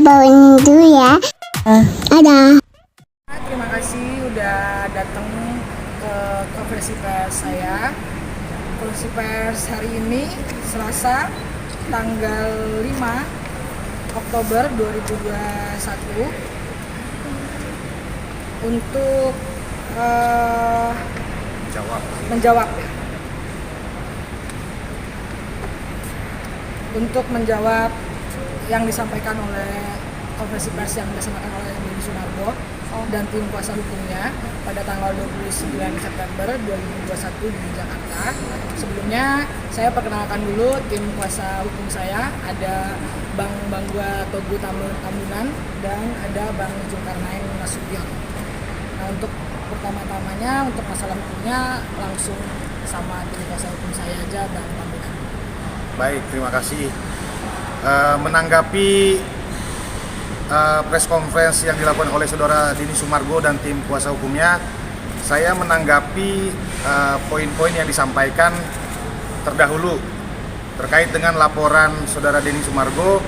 bawain dulu ya. Ada. Terima kasih udah datang ke konferensi pers saya. Konferensi pers hari ini Selasa tanggal 5 Oktober 2021 untuk menjawab yang disampaikan oleh konferensi pers yang dilaksanakan oleh Denny Sumargo dan tim kuasa hukumnya pada tanggal 29 September 2021 di Jakarta. Sebelumnya saya perkenalkan dulu tim kuasa hukum saya, ada Bang Bangua Togu Tambunan dan ada Bang Zulkarnain Nasution. Nah, untuk pertama-tamanya untuk masalah hukumnya langsung sama tim kuasa hukum saya aja, Bang Tambunan. Baik, terima kasih. Menanggapi press conference yang dilakukan oleh saudara Denny Sumargo dan tim kuasa hukumnya, saya menanggapi poin-poin yang disampaikan terdahulu terkait dengan laporan saudara Denny Sumargo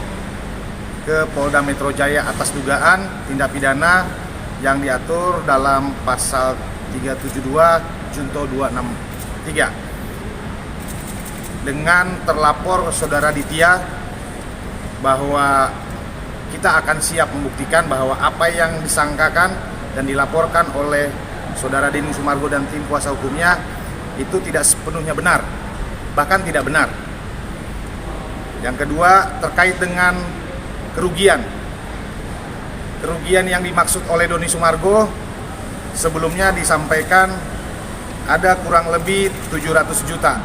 ke Polda Metro Jaya atas dugaan tindak pidana yang diatur dalam pasal 372 Junto 263 dengan terlapor saudara Ditya bahwa kita akan siap membuktikan bahwa apa yang disangkakan dan dilaporkan oleh saudara Denny Sumargo dan tim kuasa hukumnya itu tidak sepenuhnya benar, bahkan tidak benar. Yang kedua, terkait dengan kerugian yang dimaksud oleh Denny Sumargo sebelumnya disampaikan ada kurang lebih 700 juta.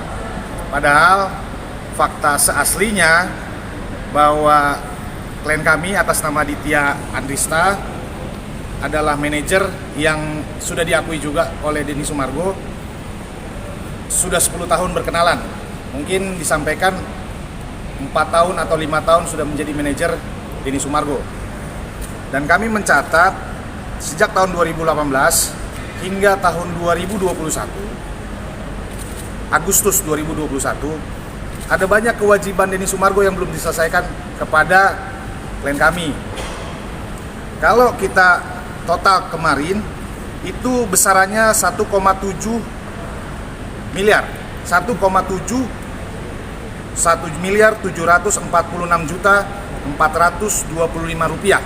Padahal fakta seaslinya bahwa klien kami atas nama Ditya Andrista adalah manajer yang sudah diakui juga oleh Denny Sumargo, sudah 10 tahun berkenalan. Mungkin disampaikan 4 tahun atau 5 tahun sudah menjadi manajer Denny Sumargo. Dan kami mencatat sejak tahun 2018 hingga tahun 2021, Agustus 2021, ada banyak kewajiban Denny Sumargo yang belum diselesaikan kepada klien kami. Kalau kita total kemarin itu besarannya 1,7 miliar, 1 miliar 746 juta 425 rupiah.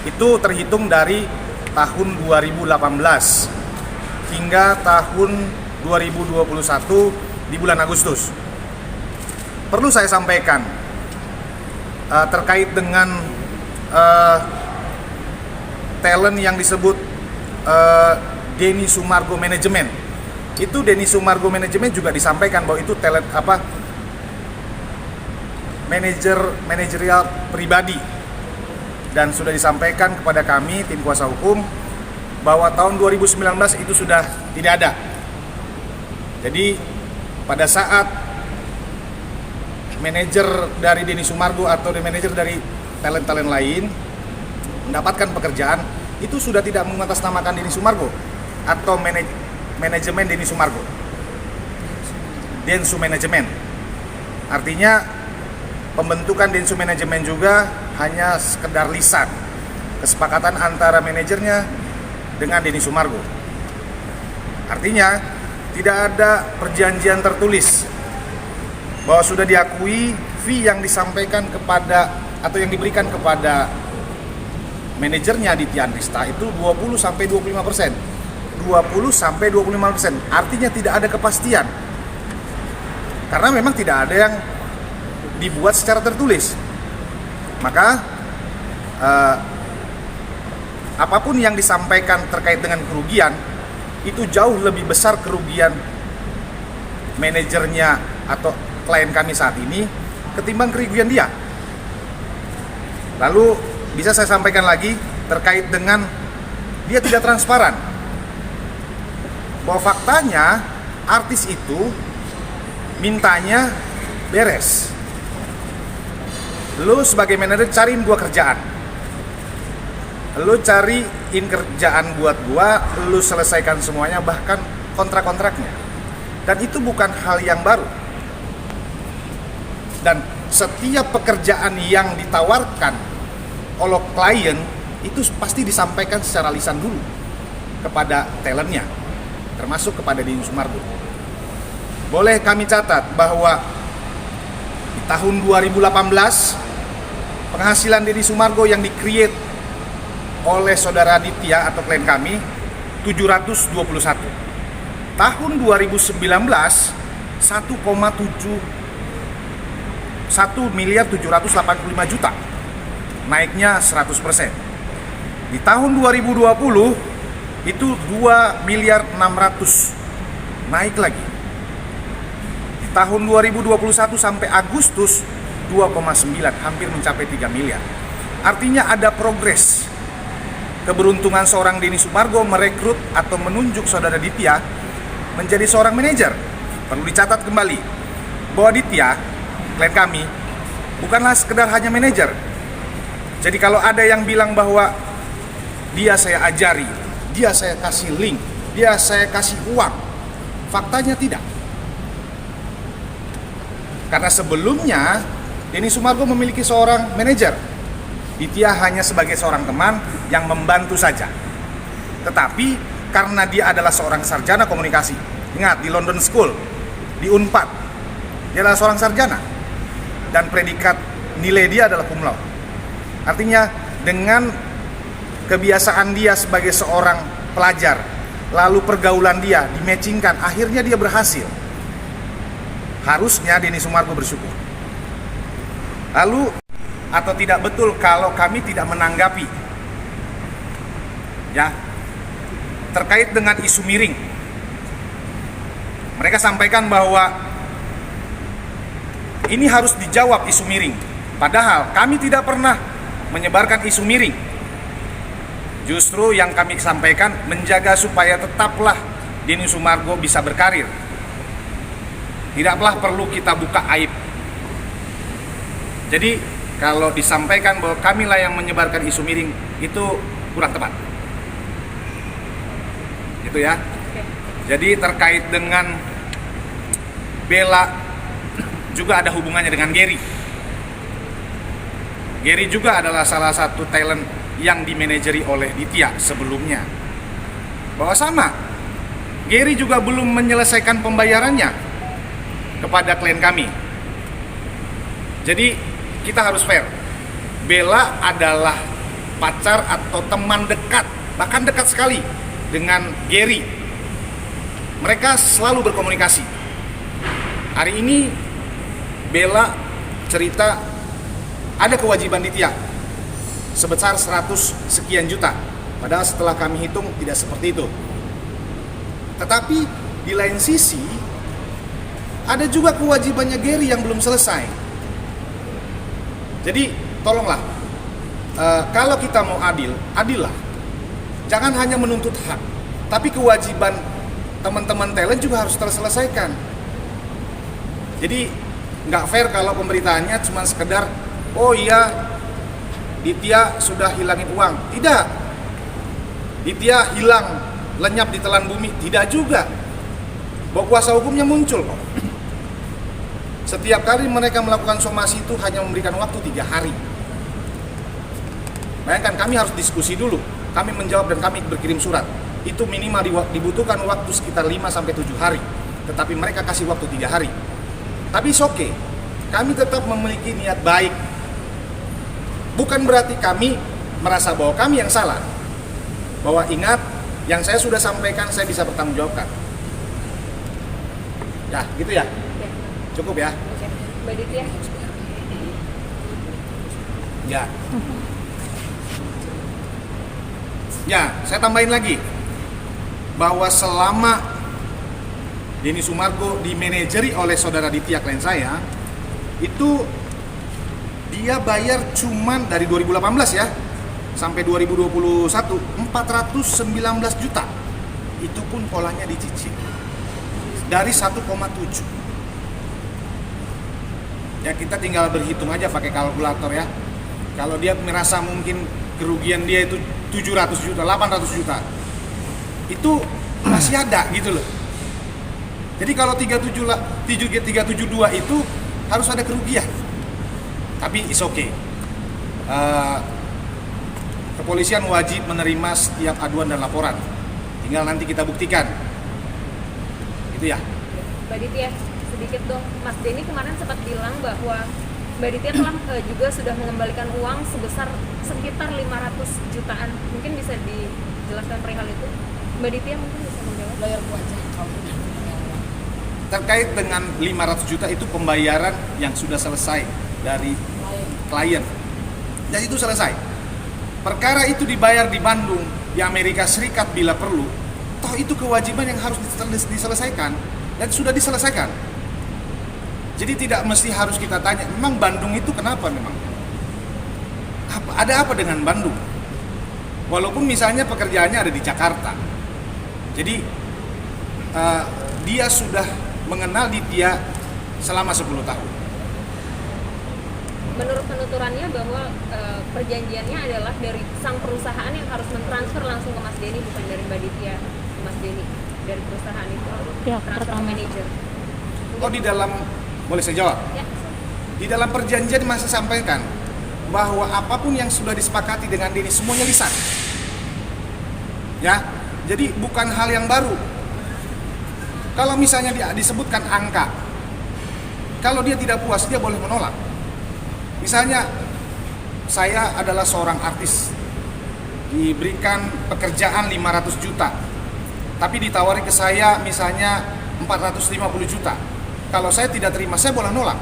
Itu terhitung dari tahun 2018 hingga tahun 2021 di bulan Agustus. Perlu saya sampaikan terkait dengan talent yang disebut Denny Sumargo Management. Itu Denny Sumargo Management juga disampaikan bahwa itu talent manajerial pribadi, dan sudah disampaikan kepada kami tim kuasa hukum bahwa tahun 2019 itu sudah tidak ada. Jadi pada saat manajer dari Denny Sumargo atau manajer dari talent-talent lain mendapatkan pekerjaan, itu sudah tidak mengatasnamakan Denny Sumargo atau manajemen Denny Sumargo, Densu Manajemen. Artinya pembentukan Densu Manajemen juga hanya sekedar lisan kesepakatan antara manajernya dengan Denny Sumargo. Artinya tidak ada perjanjian tertulis bahwa sudah diakui fee yang disampaikan kepada atau yang diberikan kepada manajernya Ditya Andrista itu 20-25%. 20-25%. Artinya tidak ada kepastian. Karena memang tidak ada yang dibuat secara tertulis. Maka apapun yang disampaikan terkait dengan kerugian itu jauh lebih besar kerugian manajernya atau klien kami saat ini ketimbang kerugian dia. Lalu bisa saya sampaikan lagi terkait dengan dia tidak transparan. Bahwa faktanya artis itu mintanya beres. Lu sebagai manajer cariin gua kerjaan. Lu cariin kerjaan buat gua, lu selesaikan semuanya, bahkan kontrak-kontraknya. Dan itu bukan hal yang baru. Dan setiap pekerjaan yang ditawarkan oleh klien itu pasti disampaikan secara lisan dulu kepada talentnya, termasuk kepada Denny Sumargo. Boleh kami catat bahwa di tahun 2018 penghasilan Denny Sumargo yang di-create oleh saudara Ditya atau klien kami 721. Tahun 2019 1,785 juta, naiknya 100%. Di tahun 2020 itu 2,600 naik lagi. Di tahun 2021 sampai Agustus 2,9, hampir mencapai 3 miliar. Artinya ada progres. Keberuntungan seorang Denny Sumargo merekrut atau menunjuk saudara Ditya menjadi seorang manajer. Perlu dicatat kembali bahwa Ditya, klien kami, bukanlah sekedar hanya manajer. Jadi kalau ada yang bilang bahwa dia saya ajari, dia saya kasih link, dia saya kasih uang, faktanya tidak. Karena sebelumnya Denny Sumargo memiliki seorang manajer. Ditya hanya sebagai seorang teman yang membantu saja. Tetapi karena dia adalah seorang sarjana komunikasi, ingat di London School, di Unpad, dia adalah seorang sarjana dan predikat nilai dia adalah cum laude. Artinya dengan kebiasaan dia sebagai seorang pelajar, lalu pergaulan dia dimatchingkan, akhirnya dia berhasil. Harusnya Denny Sumargo bersyukur. Lalu atau tidak betul kalau kami tidak menanggapi ya terkait dengan isu miring. Mereka sampaikan bahwa ini harus dijawab isu miring, padahal kami tidak pernah menyebarkan isu miring. Justru yang kami sampaikan menjaga supaya tetaplah Denny Sumargo bisa berkarir. Tidaklah perlu kita buka aib. Jadi kalau disampaikan bahwa kamilah yang menyebarkan isu miring, itu kurang tepat. Gitu ya. Jadi terkait dengan Bella juga ada hubungannya dengan Gary. Gary juga adalah salah satu talent yang dimanajeri oleh Ditya sebelumnya. Bahwa sama, Gary juga belum menyelesaikan pembayarannya kepada klien kami. Jadi kita harus fair. Bella adalah pacar atau teman dekat, bahkan dekat sekali dengan Gary. Mereka selalu berkomunikasi. Hari ini Bella cerita ada kewajiban Ditya sebesar 100 sekian juta. Padahal setelah kami hitung tidak seperti itu. Tetapi di lain sisi ada juga kewajibannya Gary yang belum selesai. Jadi tolonglah, kalau kita mau adil, adillah. Jangan hanya menuntut hak, tapi kewajiban teman-teman talent juga harus terselesaikan. Jadi nggak fair kalau pemberitaannya cuma sekedar, oh iya, Ditya sudah hilangin uang. Tidak, Ditya hilang, lenyap di telan bumi. Tidak juga. Bahwa kuasa hukumnya muncul kok. Setiap kali mereka melakukan somasi itu hanya memberikan waktu 3 hari. Bayangkan, kami harus diskusi dulu. Kami menjawab dan kami berkirim surat. Itu minimal dibutuhkan waktu sekitar 5-7 hari. Tetapi mereka kasih waktu 3 hari. Tapi it's okay. Kami tetap memiliki niat baik. Bukan berarti kami merasa bahwa kami yang salah. Bahwa ingat, yang saya sudah sampaikan saya bisa bertanggung jawabkan. Ya, gitu ya. Cukup ya. Mbak Ditya. Ya. Ya, saya tambahin lagi bahwa selama Denny Sumargo dimanajeri oleh saudara Ditya klien saya, itu dia bayar cuman dari 2018 ya sampai 2021 419 juta. Itu pun polanya dicicil dari 1,7. Ya kita tinggal berhitung aja pakai kalkulator ya. Kalau dia merasa mungkin kerugian dia itu 700 juta, 800 juta, itu masih ada gitu loh. Jadi kalau 372 itu harus ada kerugian. Tapi it's okay. kepolisian wajib menerima setiap aduan dan laporan. Tinggal nanti kita buktikan. Itu ya. Mbak Ditya, sedikit dong. Mas Denny kemarin sempat bilang bahwa Mbak Ditya telah juga sudah mengembalikan uang sebesar sekitar 500 jutaan. Mungkin bisa dijelaskan perihal itu? Mbak Ditya mungkin bisa menjawab. Bayar aja kalau udah punya uang. Terkait dengan 500 juta itu pembayaran yang sudah selesai dari klien. Dan itu selesai. Perkara itu dibayar di Bandung, di Amerika Serikat bila perlu. Toh itu kewajiban yang harus diselesaikan dan sudah diselesaikan. Jadi tidak mesti harus kita tanya, memang Bandung itu kenapa memang? Ada apa dengan Bandung? Walaupun misalnya pekerjaannya ada di Jakarta. Jadi dia sudah mengenal Ditya selama 10 tahun. Menurut penuturannya bahwa perjanjiannya adalah dari sang perusahaan yang harus mentransfer langsung ke Mas Denny, bukan dari Mbak Ditya ke Mas Denny, dari perusahaan itu. Ya, transfer ke manajer. Oh, di dalam, boleh saya jawab? Ya. Di dalam perjanjian masih sampaikan bahwa apapun yang sudah disepakati dengan Denny semuanya lisan. Ya, jadi bukan hal yang baru. Kalau misalnya dia disebutkan angka, kalau dia tidak puas dia boleh menolak. Misalnya saya adalah seorang artis, diberikan pekerjaan 500 juta, tapi ditawari ke saya misalnya 450 juta. Kalau saya tidak terima, saya boleh nolak.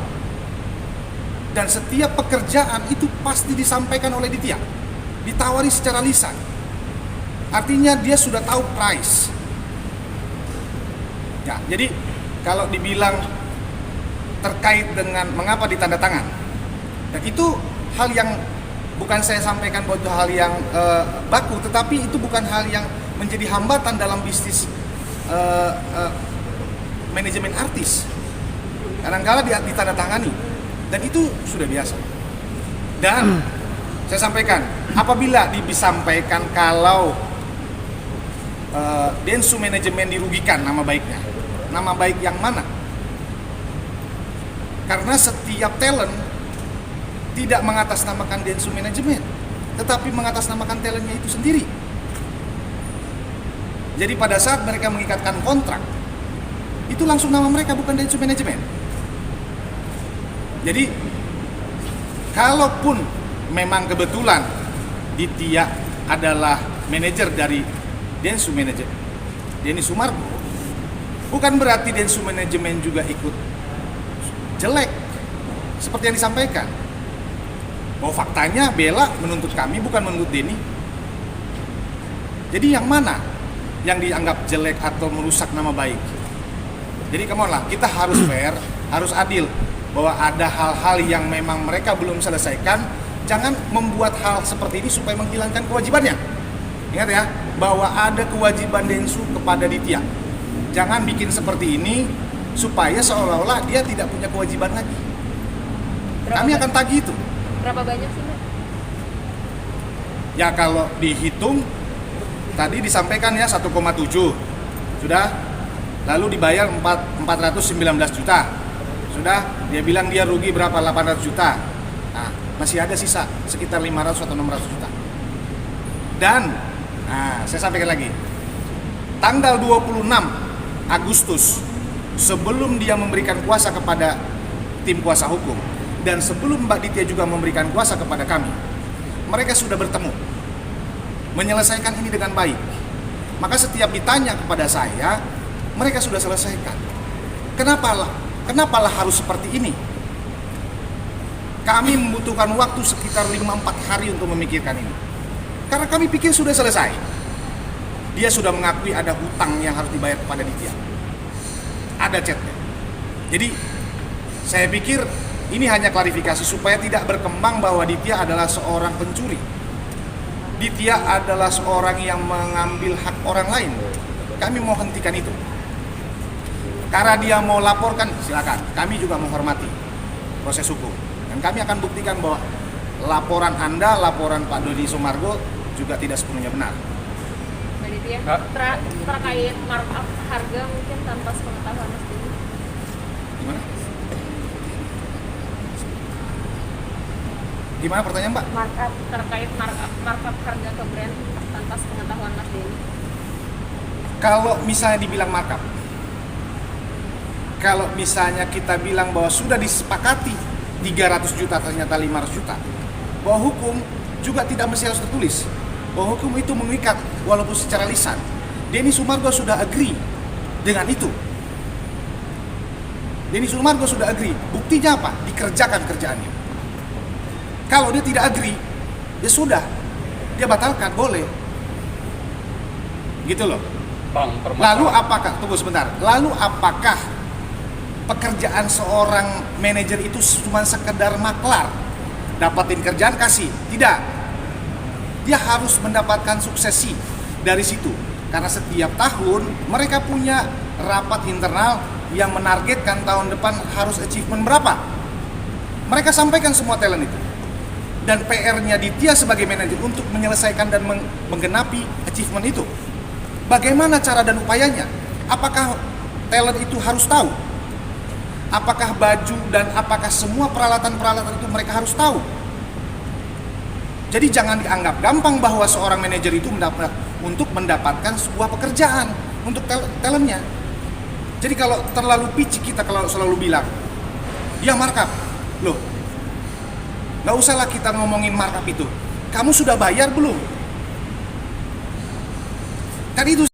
Dan setiap pekerjaan itu pasti disampaikan oleh Ditya, ditawari secara lisan. Artinya dia sudah tahu price. Ya, jadi kalau dibilang terkait dengan mengapa ditandatangan, dan itu hal yang bukan saya sampaikan bahwa itu hal yang baku, tetapi itu bukan hal yang menjadi hambatan dalam bisnis manajemen artis. Kadang-kala ditandatangani, dan itu sudah biasa. Dan saya sampaikan, apabila disampaikan kalau Densu manajemen dirugikan nama baiknya, nama baik yang mana? Karena setiap talent tidak mengatasnamakan Densu manajemen, tetapi mengatasnamakan talentnya itu sendiri. Jadi pada saat mereka mengikatkan kontrak, itu langsung nama mereka, bukan Densu manajemen. Jadi kalaupun memang kebetulan Ditya adalah manajer dari Densu manajemen, Denny Sumargo, bukan berarti Densu manajemen juga ikut jelek seperti yang disampaikan. Bahwa faktanya Bella menuntut kami, bukan menuntut Denny. Jadi yang mana yang dianggap jelek atau merusak nama baik? Jadi come on lah, kita harus fair, harus adil. Bahwa ada hal-hal yang memang mereka belum selesaikan, jangan membuat hal seperti ini supaya menghilangkan kewajibannya. Ingat ya, bahwa ada kewajiban Densu kepada Ditya. Jangan bikin seperti ini supaya seolah-olah dia tidak punya kewajiban lagi. Kami akan tagih itu. Berapa banyak sih, Mbak? Ya kalau dihitung, tadi disampaikan ya 1,7. Sudah, lalu dibayar 419 juta. Sudah, dia bilang dia rugi berapa? 800 juta. Nah, masih ada sisa sekitar 500 atau 600 juta. Dan, saya sampaikan lagi. Tanggal 26 Agustus, sebelum dia memberikan kuasa kepada tim kuasa hukum, dan sebelum Mbak Ditya juga memberikan kuasa kepada kami, mereka sudah bertemu, menyelesaikan ini dengan baik. Maka setiap ditanya kepada saya, mereka sudah selesaikan. Kenapalah harus seperti ini? Kami membutuhkan waktu sekitar 5-4 hari untuk memikirkan ini. Karena kami pikir sudah selesai. Dia sudah mengakui ada hutang yang harus dibayar kepada Ditya. Ada chatnya. Jadi saya pikir ini hanya klarifikasi supaya tidak berkembang bahwa Ditya adalah seorang pencuri. Ditya adalah seorang yang mengambil hak orang lain. Kami mau hentikan itu. Karena dia mau laporkan, silakan. Kami juga menghormati proses hukum. Dan kami akan buktikan bahwa laporan Anda, laporan Pak Denny Sumargo juga tidak sepenuhnya benar. Mbak Ditya, terkait markup harga mungkin tanpa sepengetahuan Mas Denny. Gimana? Gimana pertanyaan Mbak? Markup terkait markup harga ke brand tanpa pengetahuan Mas Denny. Kalau misalnya dibilang markup, kalau misalnya kita bilang bahwa sudah disepakati 300 juta ternyata 500 juta, bahwa hukum juga tidak mesti harus tertulis, bahwa hukum itu mengikat walaupun secara lisan. Denny Sumargo sudah agree dengan itu. Denny Sumargo sudah agree. Buktinya apa? Dikerjakan kerjaannya. Kalau dia tidak agree, ya sudah, dia batalkan, boleh. Gitu loh. Bang, Lalu apakah, tunggu sebentar, lalu apakah pekerjaan seorang manajer itu cuma sekedar maklar? Dapatin kerjaan, kasih? Tidak. Dia harus mendapatkan suksesi dari situ. Karena setiap tahun mereka punya rapat internal yang menargetkan tahun depan harus achievement berapa. Mereka sampaikan semua talent itu. Dan PR-nya Ditya sebagai manajer untuk menyelesaikan dan menggenapi achievement itu. Bagaimana cara dan upayanya? Apakah talent itu harus tahu? Apakah baju dan apakah semua peralatan-peralatan itu mereka harus tahu? Jadi jangan dianggap gampang bahwa seorang manajer itu untuk mendapatkan sebuah pekerjaan untuk talentnya. Jadi kalau terlalu pici kita kalau selalu bilang dia markup, loh, nggak usahlah kita ngomongin markup itu. Kamu sudah bayar belum? Kan itu